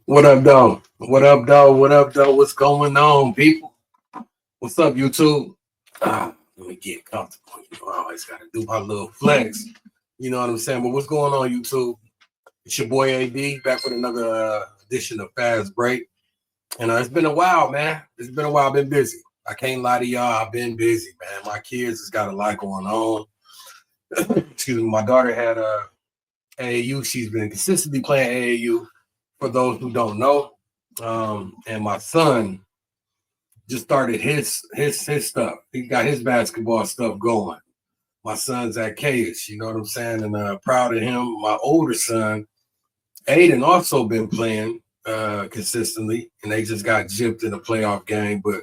What up, though? What up, though? What up, though? What's going on, people? What's up, YouTube? Let me get comfortable. I always got to do my little flex. You know what I'm saying? But what's going on, YouTube? It's your boy AD back with another edition of Fast Break. And it's been a while, man. It's been a while. I've been busy. I can't lie to y'all. I've been busy, man. My kids has got a lot going on. Excuse me. My daughter had AAU. She's been consistently playing AAU. For those who don't know, and my son just started his stuff. He got his basketball stuff going. My son's at Case, you know what I'm saying, and proud of him. My older son, Aiden, also been playing consistently, and they just got gypped in a playoff game, but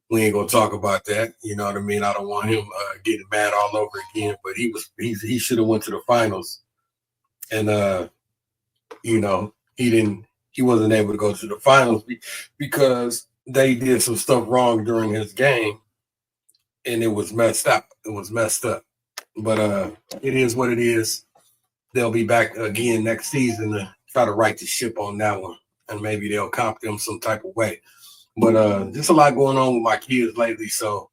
we ain't gonna talk about that. You know what I mean? I don't want him getting mad all over again. But he should have went to the finals, and he wasn't able to go to the finals because they did some stuff wrong during his game, and it was messed up. But it is what it is. They'll be back again next season to try to right the ship on that one, and maybe they'll comp them some type of way. But just a lot going on with my kids lately, so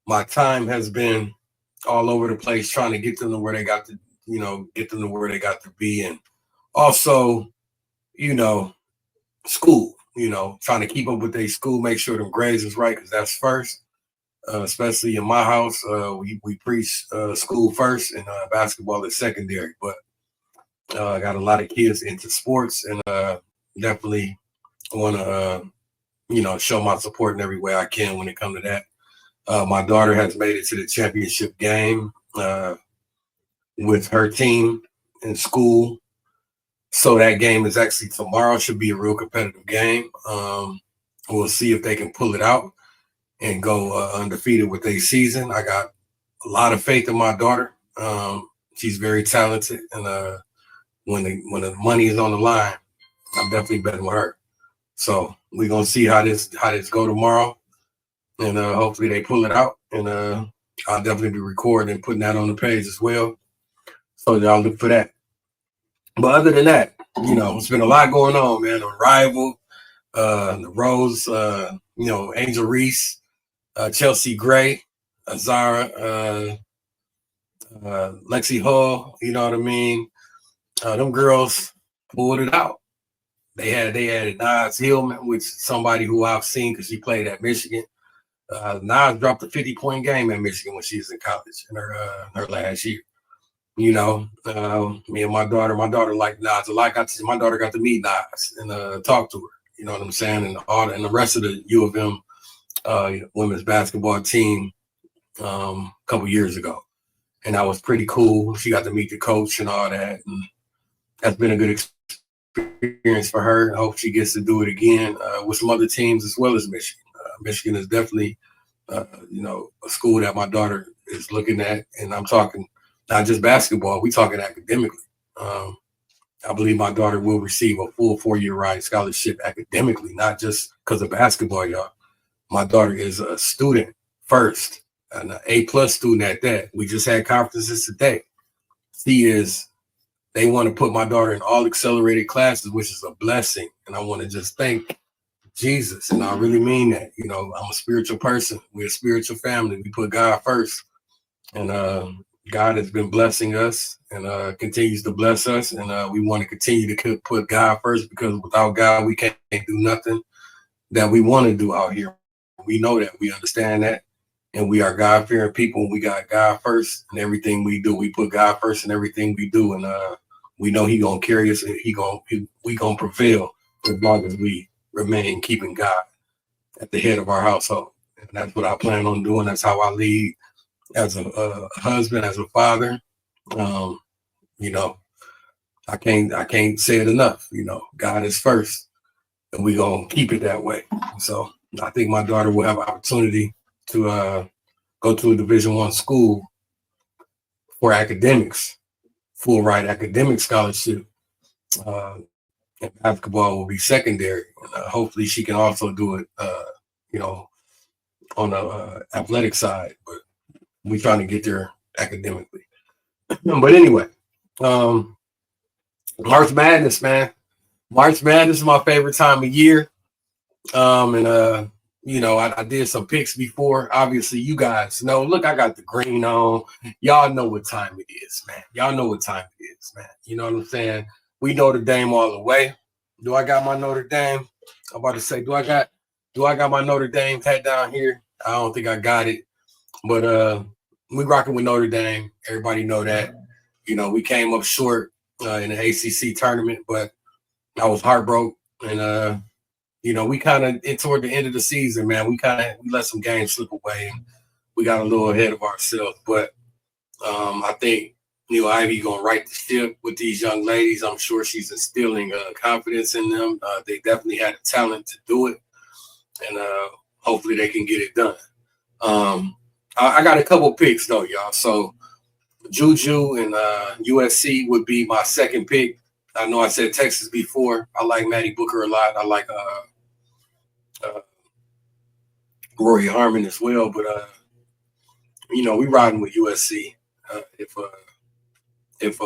my time has been all over the place trying to get them to where they got to, get them to where they got to be, and also, school, trying to keep up with their school, make sure them grades is right, because that's first. Especially in my house, we preach school first, and basketball is secondary. But I got a lot of kids into sports, and definitely want to, show my support in every way I can when it comes to that. My daughter has made it to the championship game with her team in school. So that game is actually tomorrow. Should be a real competitive game. We'll see if they can pull it out and go undefeated with their season. I got a lot of faith in my daughter. She's very talented, and when the money is on the line, I'm definitely betting with her. So we're gonna see how this go tomorrow, and hopefully they pull it out. And I'll definitely be recording and putting that on the page as well. So y'all look for that. But other than that, it's been a lot going on, man. Unrivaled, the Rose, Angel Reese, Chelsea Gray, Azara, Lexi Hall, you know what I mean? Them girls pulled it out. They had Nas Hillman, which is somebody who I've seen because she played at Michigan. Nas dropped a 50-point game at Michigan when she was in college in her last year. Me and my daughter liked Nas a lot. My daughter got to meet Nas and talk to her. You know what I'm saying? And the rest of the U of M women's basketball team a couple years ago, and that was pretty cool. She got to meet the coach and all that, and that's been a good experience for her. I hope she gets to do it again with some other teams as well as Michigan. Michigan is definitely, a school that my daughter is looking at, and I'm talking not just basketball. We talking academically. I believe my daughter will receive a full 4-year ride scholarship academically, not just because of basketball, y'all. My daughter is a student first, an A+ student at that. We just had conferences today. They want to put my daughter in all accelerated classes, which is a blessing. And I want to just thank Jesus. And I really mean that. I'm a spiritual person. We're a spiritual family. We put God first. And God has been blessing us and continues to bless us. And we want to continue to put God first, because without God, we can't do nothing that we want to do out here. We know that. We understand that. And we are God-fearing people. We got God first in everything we do. We put God first in everything we do. And we know He going to carry us. We going to prevail as long as we remain keeping God at the head of our household. And that's what I plan on doing. That's how I lead as a husband, as a father. I can't say it enough. God is first, and we're going to keep it that way. So I think my daughter will have an opportunity to go to a Division I school for academics, full ride academic scholarship. And basketball will be secondary. Hopefully she can also do it, on the athletic side, but we're trying to get there academically. But anyway, March Madness, man. March Madness is my favorite time of year. And I did some picks before. Obviously, you guys know. Look, I got the green on. Y'all know what time it is, man. Y'all know what time it is, man. You know what I'm saying? We Notre Dame all the way. Do I got my Notre Dame? I'm about to say, do I got my Notre Dame hat down here? I don't think I got it. But we rocking with Notre Dame. Everybody know that. We came up short in the ACC tournament, but I was heartbroken. And we kind of toward the end of the season, man, we let some games slip away, and we got a little ahead of ourselves. But I think Ivy gonna right the ship with these young ladies. I'm sure she's instilling confidence in them. They definitely had the talent to do it, and hopefully they can get it done. I got a couple picks though, y'all. So Juju and USC would be my second pick. I know I said Texas before. I like Maddie Booker a lot. I like Rory Harmon as well, but we riding with USC if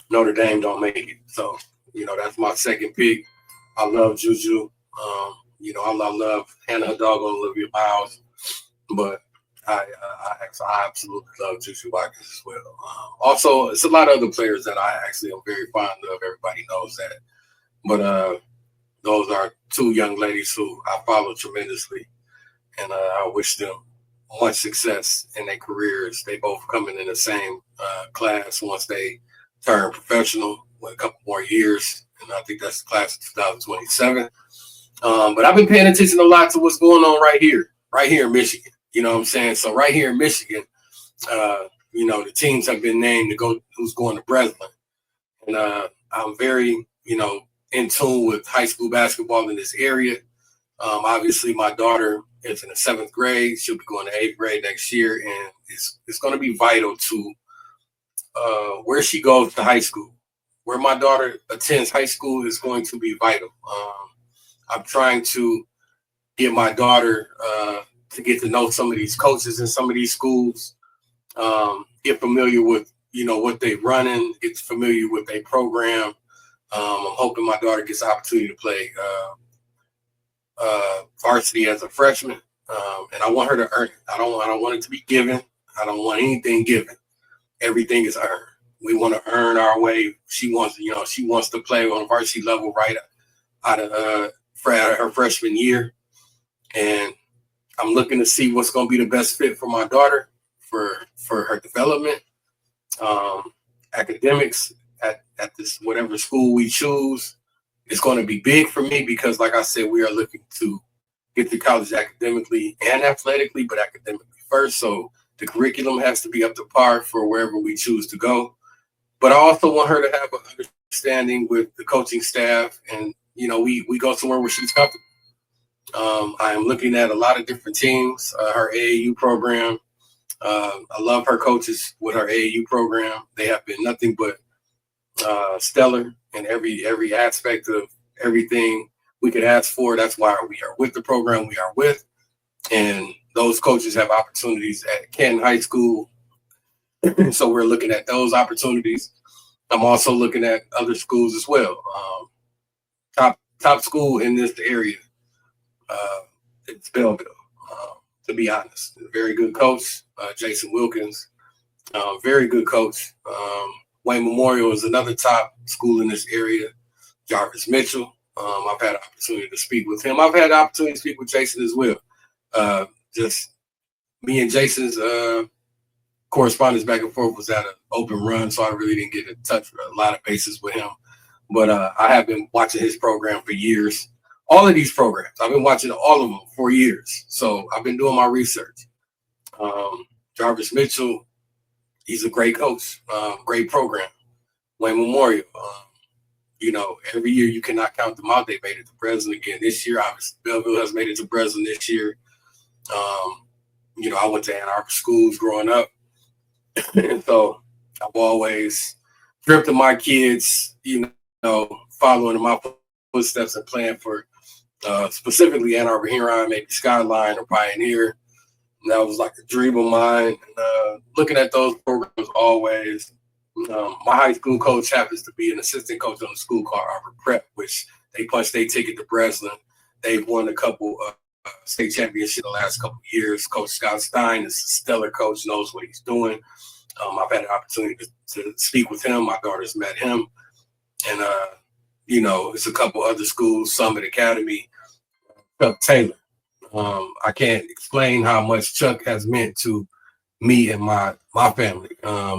Notre Dame don't make it. So that's my second pick. I love Juju. I love Hannah Doggone Olivia Miles, but I absolutely love Juju Watkins as well. Also, it's a lot of other players that I actually am very fond of. Everybody knows that, but those are two young ladies who I follow tremendously, and I wish them much success in their careers. They both coming in the same class once they turn professional with a couple more years, and I think that's the class of 2027. But I've been paying attention a lot to what's going on right here in Michigan. You know what I'm saying? So right here in Michigan, the teams have been named to go who's going to Breslin. And I'm very, in tune with high school basketball in this area. Obviously, my daughter is in the 7th grade. She'll be going to 8th grade next year. And it's going to be vital to where she goes to high school. Where my daughter attends high school is going to be vital. I'm trying to get my daughter to get to know some of these coaches in some of these schools, get familiar with, what they're running, get familiar with their program. I'm hoping my daughter gets the opportunity to play varsity as a freshman, and I want her to earn it. I don't want it to be given. I don't want anything given. Everything is earned. We want to earn our way. She wants to play on varsity level right out of her freshman year, and I'm looking to see what's going to be the best fit for my daughter for her development, academics at this whatever school we choose. It's going to be big for me because, like I said, we are looking to get to college academically and athletically, but academically first. So the curriculum has to be up to par for wherever we choose to go. But I also want her to have an understanding with the coaching staff, and we go somewhere where she's comfortable. I am looking at a lot of different teams. Her AAU program. I love her coaches with her AAU program. They have been nothing but stellar in every aspect of everything we could ask for. That's why we are with the program we are with. And those coaches have opportunities at Canton High School. So we're looking at those opportunities. I'm also looking at other schools as well. Top school in this area. It's Belleville, to be honest. Very good coach, Jason Wilkins. Very good coach. Wayne Memorial is another top school in this area. Jarvis Mitchell. I've had an opportunity to speak with him. I've had the opportunity to speak with Jason as well. Just me and Jason's correspondence back and forth was at an open run, so I really didn't get in touch with a lot of bases with him. But I have been watching his program for years. All of these programs, I've been watching all of them for years. So I've been doing my research. Jarvis Mitchell, he's a great coach, great program. Wayne Memorial, every year you cannot count them out. They made it to Breslin again this year. Obviously, Belleville has made it to Breslin this year. I went to Ann Arbor schools growing up. And so I've always dreamt of my kids, following in my footsteps and playing for specifically Ann Arbor Huron, maybe Skyline or Pioneer. And that was like a dream of mine. And, looking at those programs always My high school coach happens to be an assistant coach on the school called Arbor Prep, which they punched their ticket to Breslin. They've won a couple state championships the last couple of years. Coach Scott Stein is a stellar coach, knows what he's doing. I've had an opportunity to speak with him. My daughter's met him. And, it's a couple other schools, Summit Academy, Chuck Taylor. I can't explain how much Chuck has meant to me and my family.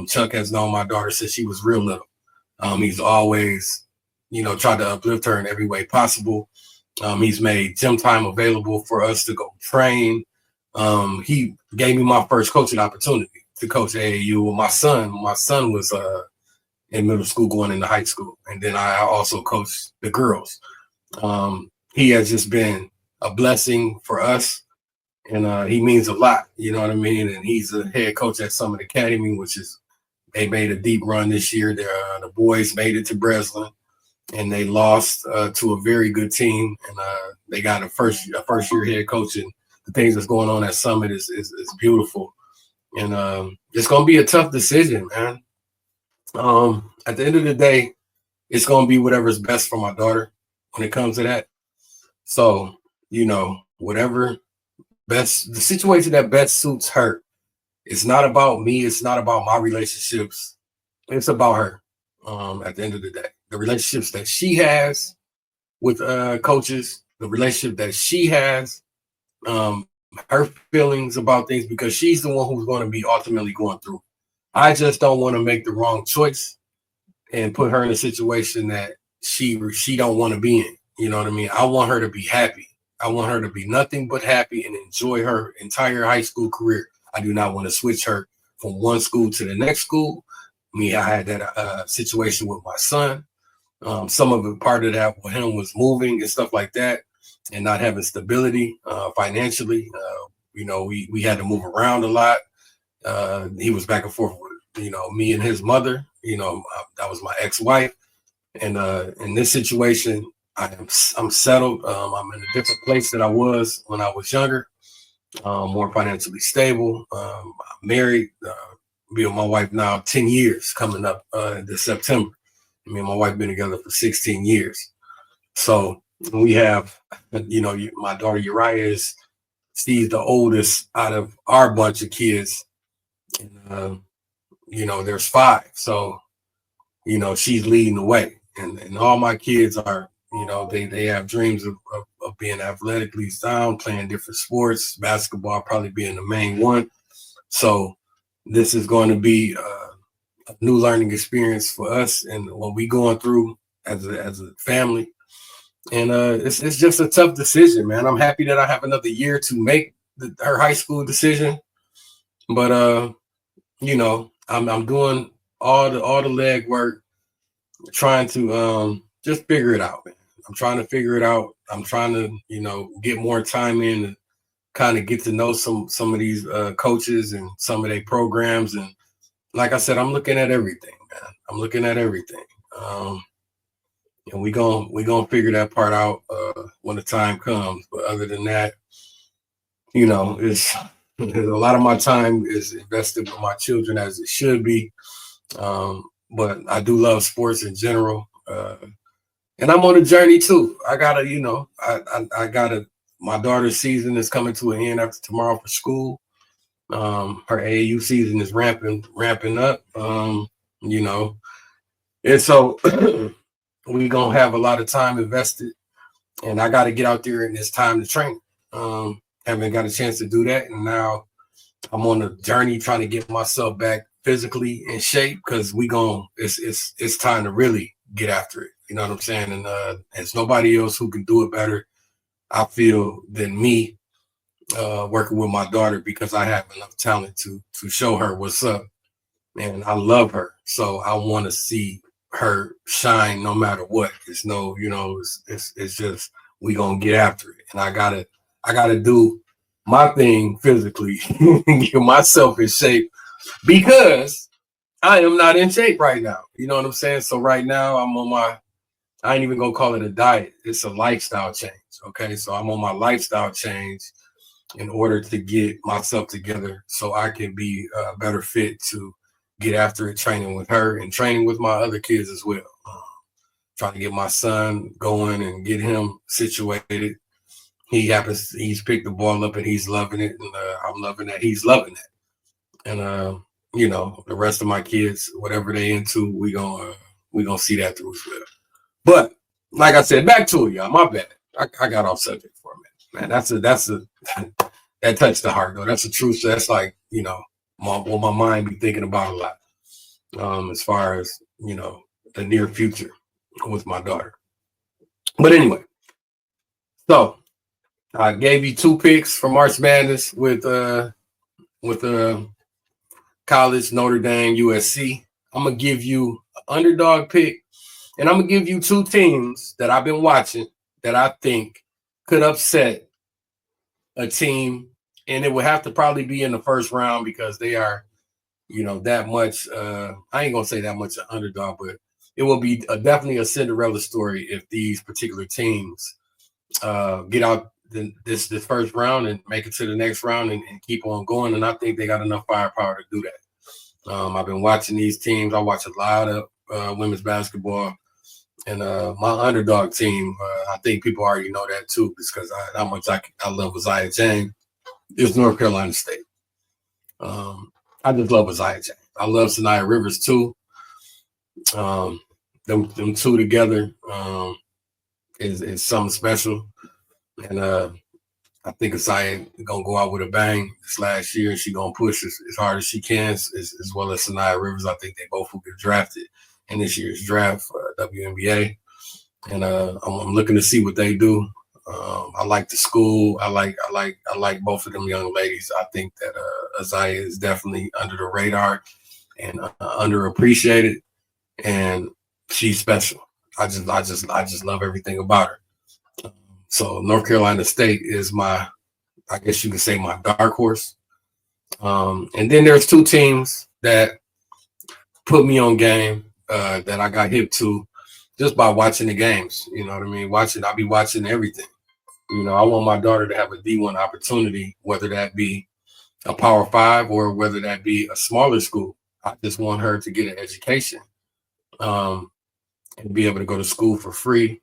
Chuck has known my daughter since she was real little. He's always, tried to uplift her in every way possible. He's made gym time available for us to go train. He gave me my first coaching opportunity to coach AAU with my son. My son was in middle school going into high school. And then I also coached the girls. He has just been a blessing for us. And he means a lot, you know what I mean? And he's a head coach at Summit Academy, they made a deep run this year. The boys made it to Breslin, and they lost to a very good team. And they got a first year head coach, and the things that's going on at Summit is beautiful. And it's going to be a tough decision, man. At the end of the day, it's going to be whatever's best for my daughter when it comes to that. So, whatever the situation that best suits her. It's not about me. It's not about my relationships. It's about her. At the end of the day, the relationships that she has with coaches, the relationship that she has, her feelings about things, because she's the one who's going to be ultimately going through. I just don't want to make the wrong choice and put her in a situation that she don't want to be in. You know what I mean? I want her to be happy. I want her to be nothing but happy and enjoy her entire high school career. I do not want to switch her from one school to the next school. I had that situation with my son. Some of it, part of that with him was moving and stuff like that and not having stability financially. We had to move around a lot. He was back and forth with, me and his mother. That was my ex-wife. And in this situation, I'm settled. I'm in a different place than I was when I was younger, more financially stable. I'm married. Me and my wife now 10 years coming up this September. Me and my wife been together for 16 years. So we have, my daughter Uriah she's the oldest out of our bunch of kids. And, there's 5. So, she's leading the way. And all my kids are, they have dreams of being athletically sound, playing different sports, basketball probably being the main one. So this is going to be a new learning experience for us and what we going through as a family. And it's just a tough decision, man. I'm happy that I have another year to make her high school decision. But, I'm doing all the leg work, trying to just figure it out, man. I'm trying to figure it out. I'm trying to, get more time in to kind of get to know some of these coaches and some of their programs. And like I said, I'm looking at everything, man. I'm looking at everything. And we gonna figure that part out when the time comes. But other than that, it's a lot of my time is invested with my children as it should be. But I do love sports in general. And I'm on a journey too. I gotta, my daughter's season is coming to an end after tomorrow for school. Her AAU season is ramping up. And so we gonna have a lot of time invested, and I gotta get out there and it's time to train. Haven't got a chance to do that, and now I'm on a journey trying to get myself back physically in shape because it's time to really get after it. You know what I'm saying? And there's nobody else who can do it better, I feel, than me working with my daughter, because I have enough talent to show her what's up. And I love her. So I want to see her shine no matter what. It's it's just, we gonna get after it. And I gotta do my thing physically and get myself in shape, because I am not in shape right now. You know what I'm saying? So right now I'm on I ain't even gonna call it a diet. It's a lifestyle change. Okay. So I'm on my lifestyle change in order to get myself together so I can be better fit to get after it, training with her and training with my other kids as well. Trying to get my son going and get him situated. He's picked the ball up and he's loving it, and I'm loving that he's loving it. And the rest of my kids, whatever they into, we gonna see that through as well. But like I said, back to it, y'all. My bad. I got off subject for a minute, man. That's a that touched the heart though. That's the truth. So that's like what my mind be thinking about a lot. As far as the near future with my daughter. But anyway, so I gave you 2 picks for March Madness with college, Notre Dame, USC. I'm gonna give you an underdog pick, and I'm gonna give you 2 teams that I've been watching that I think could upset a team, and it would have to probably be in the first round because they are, that much. I ain't gonna say that much an underdog, but it will be definitely a Cinderella story if these particular teams get out this first round and make it to the next round and keep on going. And I think they got enough firepower to do that. I've been watching these teams. I watch a lot of women's basketball, and my underdog team. I think people already know that too, because how much I love Isaiah James. It's North Carolina State. I just love Isaiah James. I love Sanaya Rivers too. Them 2 together is something special. And I think Isaiah gonna go out with a bang this last year, and she gonna push as hard as she can, as well as Sanaya Rivers. I think they both will get drafted in this year's draft for WNBA, and I'm looking to see what they do. I like the school. I like both of them young ladies. I think that Isaiah is definitely under the radar and underappreciated, and she's special. I just love everything about her. So North Carolina State is I guess you could say my dark horse. And then there's 2 teams that put me on game that I got hip to just by watching the games. You know what I mean? I'll be watching everything. I want my daughter to have a D1 opportunity, whether that be a Power 5 or whether that be a smaller school. I just want her to get an education and be able to go to school for free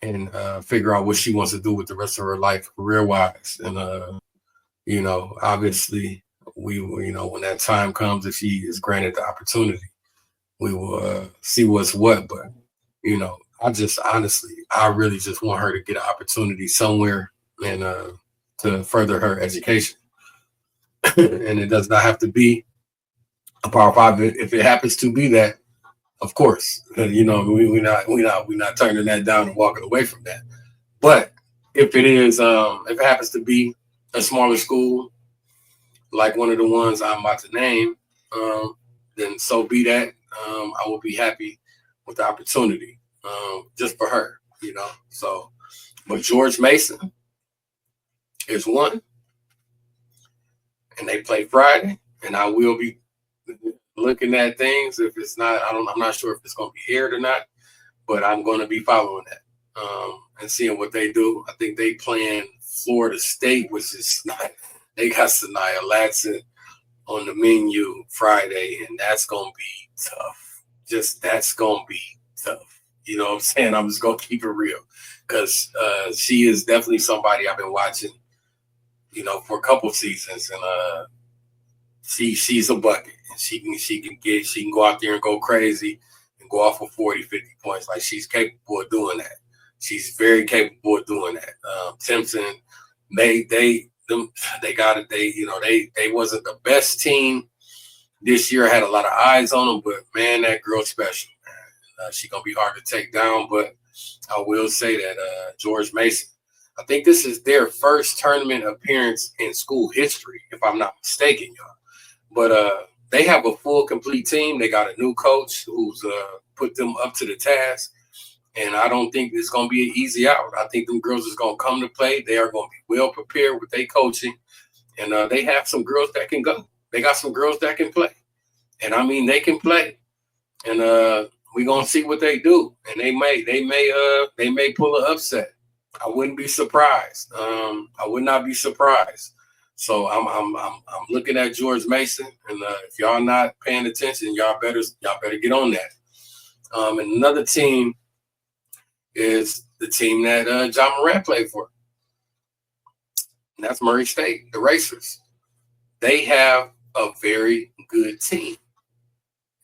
and figure out what she wants to do with the rest of her life career-wise. And, obviously, when that time comes, if she is granted the opportunity, we will see what's what. But, I really just want her to get an opportunity somewhere and to further her education. And it does not have to be a Power 5. If it happens to be that, of course, we're not turning that down and walking away from that. But if it happens to be a smaller school, like one of the ones I'm about to name, then so be that. I will be happy with the opportunity, just for her, So, but George Mason is one, and they play Friday, and I will be looking at things. If it's not, I'm not sure if it's going to be aired or not, but I'm going to be following that and seeing what they do. I think they playing Florida State, which is not. They got Sanaya Latson on the menu Friday, and that's going to be tough. That's going to be tough. You know what I'm saying? I'm just going to keep it real because she is definitely somebody I've been watching, for a couple of seasons, and she's a bucket. She can go out there and go crazy and go off for 40, 50 points. Like, she's capable of doing that. She's very capable of doing that. Timpson, they got it. They wasn't the best team this year. I had a lot of eyes on them, but man, that girl's special. She gonna be hard to take down. But I will say that George Mason, I think this is their first tournament appearance in school history, if I'm not mistaken, y'all. But they have a full, complete team. They got a new coach who's put them up to the task. And I don't think it's going to be an easy out. I think them girls is going to come to play. They are going to be well prepared with their coaching. And they have some girls that can go. They got some girls that can play. And, I mean, they can play. And we're going to see what they do. And they may pull an upset. I wouldn't be surprised. I would not be surprised. So I'm looking at George Mason, and if y'all not paying attention, y'all better get on that. And another team is the team that John Morant played for, and that's Murray State, the Racers. They have a very good team,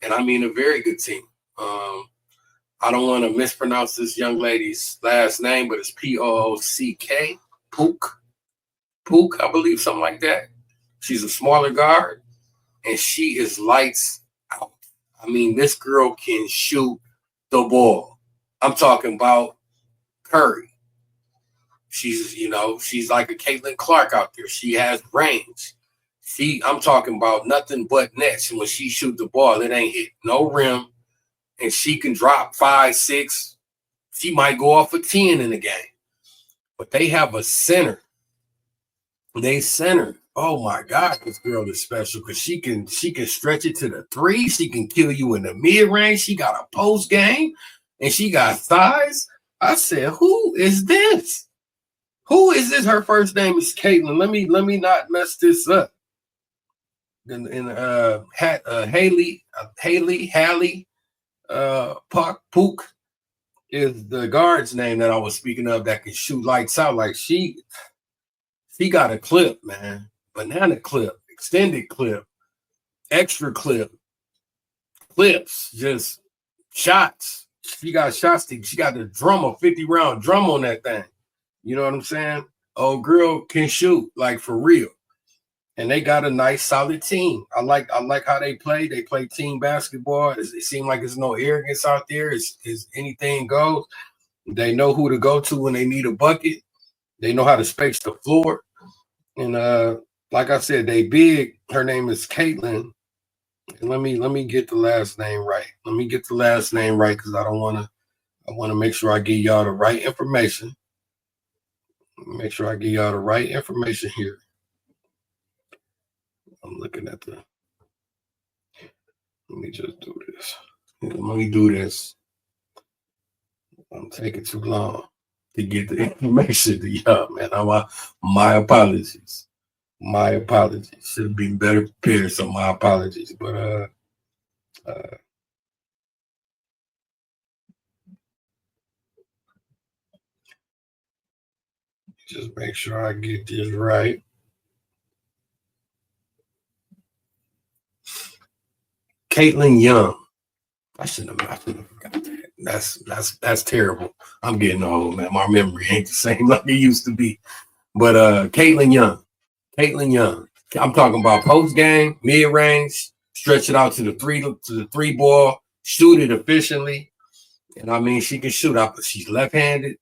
and I mean a very good team. I don't want to mispronounce this young lady's last name, but it's Poock. Pook, I believe, something like that. She's a smaller guard, and she is lights out. I mean, this girl can shoot the ball. I'm talking about Curry. She's like a Caitlin Clark out there. She has range. I'm talking about nothing but nets. And when she shoots the ball, it ain't hit no rim. And she can drop 5, 6. She might go off a 10 in the game. But they have a center. Oh my God, this girl is special because she can stretch it to the 3. She can kill you in the mid range. She got a post game, and she got thighs. I said, who is this? Who is this? Her first name is Caitlin. Let me not mess this up. Hallie Pook is the guard's name that I was speaking of that can shoot lights out. Like she got a clip, man. Banana clip, extended clip, extra clip, clips, just shots. She got shots. She got the drum, a 50-round drum on that thing. You know what I'm saying? Old girl can shoot, like for real. And they got a nice, solid team. I like how they play. They play team basketball. It seems like there's no arrogance out there. It's anything goes. They know who to go to when they need a bucket. They know how to space the floor. And like I said, they big. Her name is Caitlin. And let me get the last name right. Let me get the last name right because I want to make sure I give y'all the right information. Make sure I give y'all the right information here. I'm looking at let me just do this. Let me do this. I'm taking too long to get the information to y'all, man. My apologies. My apologies. Should have been better prepared, so my apologies. But just make sure I get this right. Caitlin Young. I shouldn't have forgot that. That's terrible. I'm getting old, man. My memory ain't the same like it used to be. But Caitlin Young. I'm talking about post game, mid range, stretch it out to the three ball, shoot it efficiently. And I mean, she can shoot out, but she's left-handed.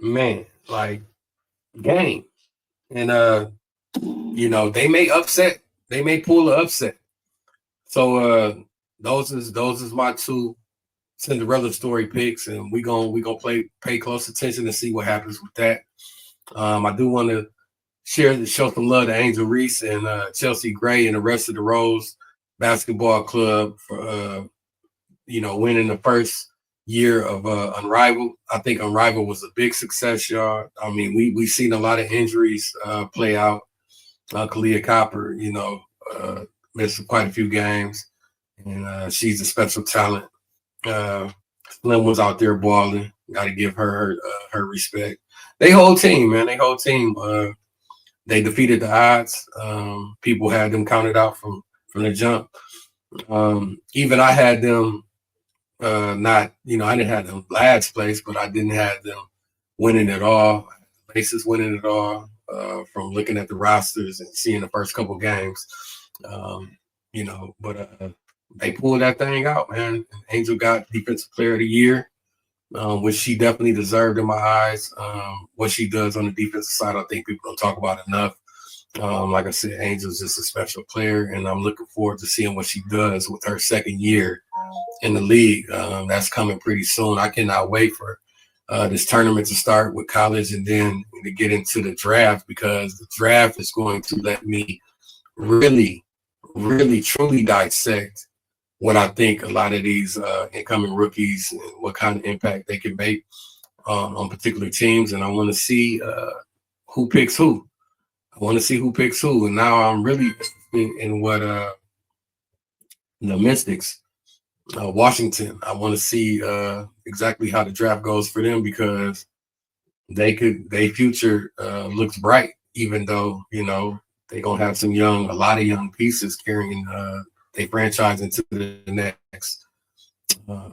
Man, like game. And they may pull an upset. So those is my 2 Cinderella story picks, and we gonna pay close attention and see what happens with that. I do want to show some love to Angel Reese and Chelsea Gray and the rest of the Rose Basketball Club for winning the first year of Unrivaled. I think Unrivaled was a big success, y'all. I mean, we've seen a lot of injuries play out. Kalia Copper, missed quite a few games, and she's a special talent. Slim was out there balling. Got to give her respect. They whole team, man. They defeated the odds. People had them counted out from the jump. Even I had them I didn't have them last place, but I didn't have them winning it all. Basis winning it all from looking at the rosters and seeing the first couple games. But they pulled that thing out, man. Angel got Defensive Player of the Year, which she definitely deserved in my eyes. What she does on the defensive side, I think people don't talk about enough. Like I said, Angel's just a special player, and I'm looking forward to seeing what she does with her second year in the league. That's coming pretty soon. I cannot wait for this tournament to start with college and then to get into the draft, because the draft is going to let me really, really, truly dissect what I think a lot of these incoming rookies and what kind of impact they can make on particular teams. And I want to see who picks who. I want to see who picks who. And now I'm really interested in what the Mystics, Washington. I want to see exactly how the draft goes for them, because their future looks bright, even though, they're gonna have a lot of young pieces carrying their franchise into the next uh,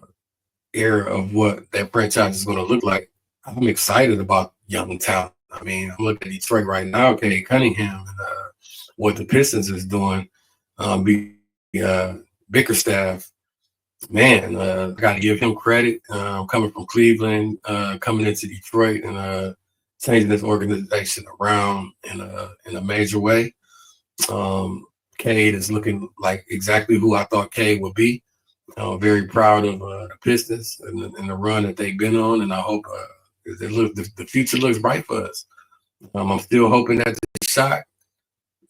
era of what that franchise is gonna look like. I'm excited about young talent. I mean, I'm looking at Detroit right now, Cade Cunningham, and what the Pistons is doing. Bickerstaff, man, I got to give him credit. Coming from Cleveland, coming into Detroit, and changing this organization around in a major way. Cade is looking like exactly who I thought Cade would be. Very proud of the Pistons and the run that they've been on, and I hope the future looks bright for us. I'm still hoping that the shot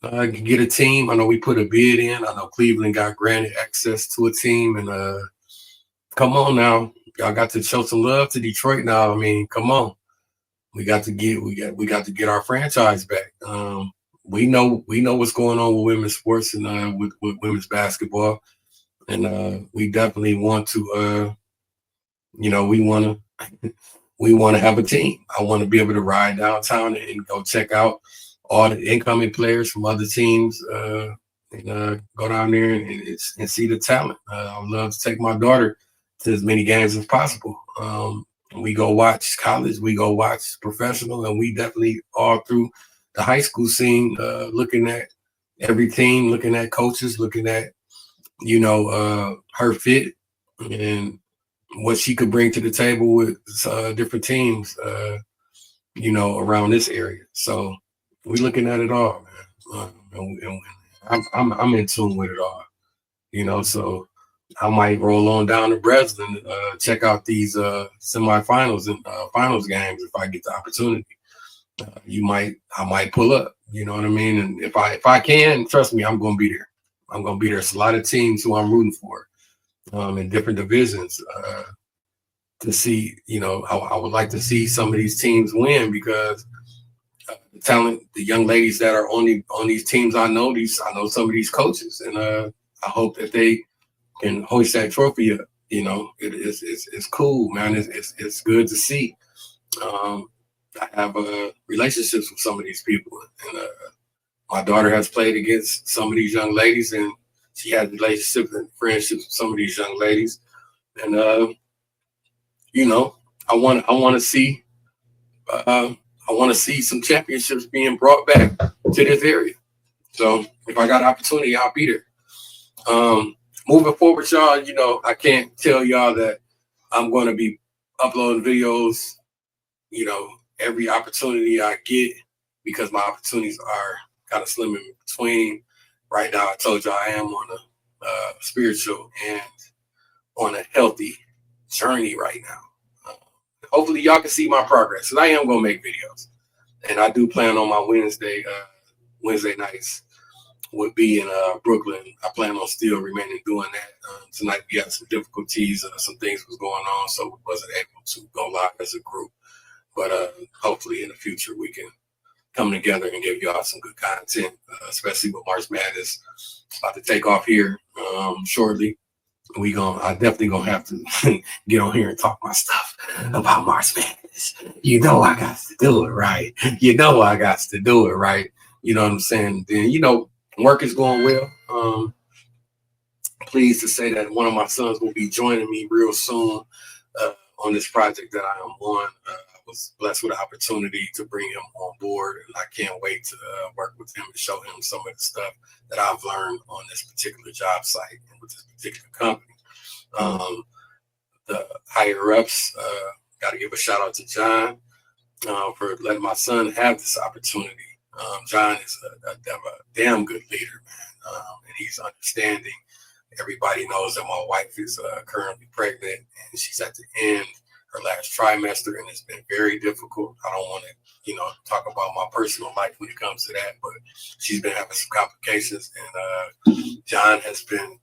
can get a team. I know we put a bid in. I know Cleveland got granted access to a team, and come on now, y'all got to show some love to Detroit now. I mean, come on, we got to get our franchise back. We know what's going on with women's sports and with women's basketball, and we definitely want to. We want to have a team. I want to be able to ride downtown and go check out all the incoming players from other teams, and go down there and see the talent. I would love to take my daughter to as many games as possible. We go watch college, we go watch professional, and we definitely all through the high school scene, looking at every team, looking at coaches, looking at her fit and what she could bring to the table with different teams, around this area. So we're looking at it all, man. I'm in tune with it all, So I might roll on down to Breslin, check out these semifinals and finals games if I get the opportunity. I might pull up, you know what I mean? And if I can, trust me, I'm gonna be there. I'm gonna be there. It's a lot of teams who I'm rooting for in different divisions. To see, I would like to see some of these teams win, because the talent, the young ladies that are on these teams, I know some of these coaches, and I hope that they can hoist that trophy up. It's cool, man. It's good to see. I have relationships with some of these people, and my daughter has played against some of these young ladies, and she has relationships and friendships with some of these young ladies, and I want to see some championships being brought back to this area. So if I got an opportunity, I'll be there. Moving forward, y'all, I can't tell y'all that I'm going to be uploading videos, every opportunity I get, because my opportunities are kind of slim in between. Right now, I told you I am on a spiritual and on a healthy journey right now. Hopefully y'all can see my progress, because I am going to make videos, and I do plan on my Wednesday nights would be in Brooklyn. I plan on still remaining doing that. Tonight we had some difficulties, some things was going on, so we wasn't able to go live as a group, but hopefully in the future we can come together and give y'all some good content, especially with March Madness about to take off here shortly. I definitely gonna have to get on here and talk my stuff about March Madness. I got to do it right. I got to do it right. You know what I'm saying? Then work is going well. Pleased to say that one of my sons will be joining me real soon on this project that I am on. I was blessed with the opportunity to bring him on board, and I can't wait to work with him and show him some of the stuff that I've learned on this particular job site and with this particular company. The higher ups, got to give a shout out to John for letting my son have this opportunity. John is a damn good leader, man, and he's understanding. Everybody knows that my wife is currently pregnant, and she's at the end her last trimester, and it's been very difficult. I don't want to, talk about my personal life when it comes to that, but she's been having some complications, and John has been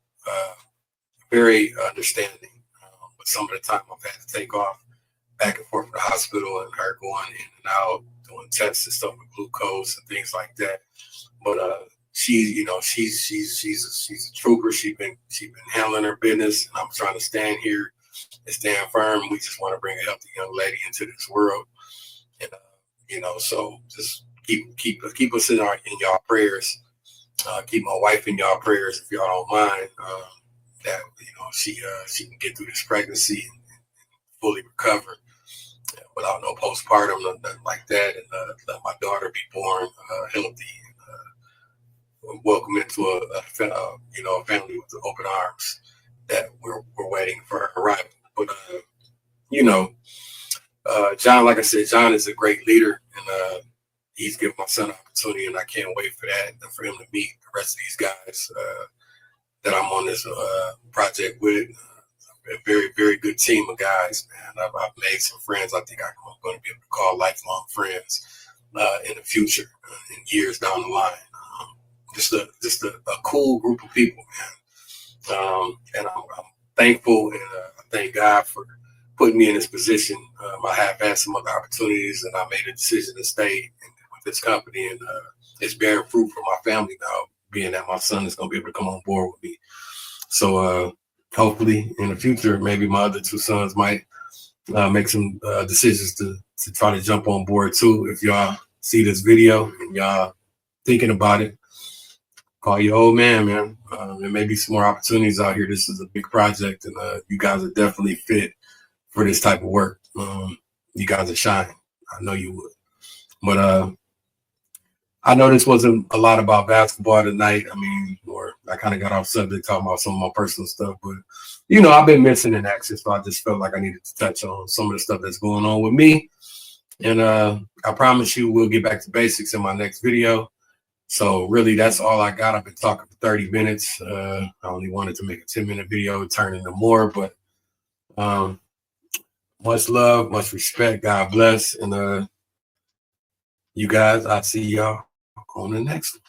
very understanding with some of the time I've had to take off. back and forth to the hospital and her going in and out, doing tests and stuff with glucose and things like that. But she's a trooper. She's been handling her business, and I'm trying to stand here and stand firm. We just want to bring a healthy young lady into this world, and so just keep us in y'all prayers. Keep my wife in y'all prayers if y'all don't mind. That she can get through this pregnancy and fully recover without no postpartum, nothing like that, and let my daughter be born healthy. Welcome into a family with open arms that we're waiting for her arrival. But John, like I said, John is a great leader, and he's given my son an opportunity, and I can't wait for that and for him to meet the rest of these guys that I'm on this project with. A very, very good team of guys, man. I've made some friends I think I'm going to be able to call lifelong friends in the future, in years down the line. Just a cool group of people, man. And I'm thankful, and I thank God for putting me in this position. I have had some other opportunities, and I made a decision to stay with this company, and it's bearing fruit for my family now, being that my son is going to be able to come on board with me. So hopefully in the future, maybe my other two sons might make some decisions to try to jump on board too. If y'all see this video and y'all thinking about it, call your old man. There may be some more opportunities out here. This is a big project, and you guys are definitely fit for this type of work. You guys are shine. I know you would. But I know this wasn't a lot about basketball tonight. I mean, or I kind of got off subject talking about some of my personal stuff, but I've been missing in action, so I just felt like I needed to touch on some of the stuff that's going on with me. And I promise you, we'll get back to basics in my next video. So really, that's all I got. I've been talking for 30 minutes. I only wanted to make a 10-minute video, turn into more, but much love, much respect. God bless. And you guys, I'll see y'all on the next one.